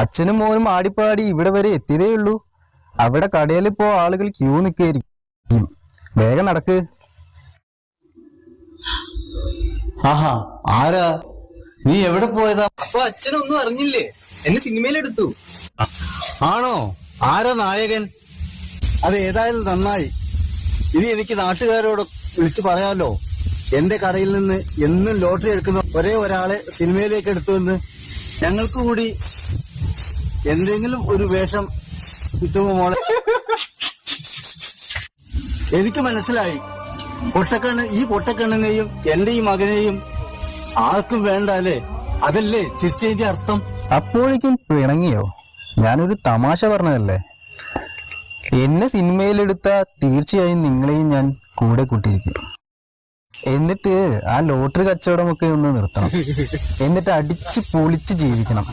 അച്ഛനും മോനും ആടിപ്പാടി ഇവിടെ വരെ എത്തിയതേ ഉള്ളൂ. അവിടെ കടയിലിപ്പോ ആളുകൾ ക്യൂ നിൽക്കുകയായിരിക്കും. വേഗം നടക്ക്. ആഹാ, ആരാ നീ? എവിടെ പോയതാ? അപ്പൊ അച്ഛനൊന്നും അറിഞ്ഞില്ലേ? എന്നെ സിനിമയിലെടുത്തു. ആണോ? ആരാ നായകൻ? അത് ഏതായാലും നന്നായി. ഇനി എനിക്ക് നാട്ടുകാരോട് വിളിച്ചു പറയാലോ, എന്റെ കടയിൽ നിന്ന് എന്നും ലോട്ടറി എടുക്കുന്ന ഒരേ ഒരാളെ സിനിമയിലേക്ക് എടുത്തുവെന്ന്. ഞങ്ങൾക്ക് കൂടി എന്തെങ്കിലും ഒരു വേഷം കിട്ടുമോ മോളെ? എനിക്ക് മനസ്സിലായി. ഈ പൊട്ടക്കണ്ണിനെയും എന്റെ ഈ മകനെയും ആർക്കും വേണ്ട അല്ലേ? അതല്ലേ ചിരിച്ചതിന്റെ അർത്ഥം? അപ്പോഴേക്കും പിണങ്ങിയോ? ഞാനൊരു തമാശ പറഞ്ഞതല്ലേ. എന്നെ സിനിമയിലെടുത്ത തീർച്ചയായും നിങ്ങളെയും ഞാൻ കൂടെ കൂട്ടിയിരിക്കും. എന്നിട്ട് ആ ലോട്ടറി കച്ചവടമൊക്കെ ഒന്ന് നിർത്തണം. എന്നിട്ട് അടിച്ച് പൊളിച്ച് ജീവിക്കണം.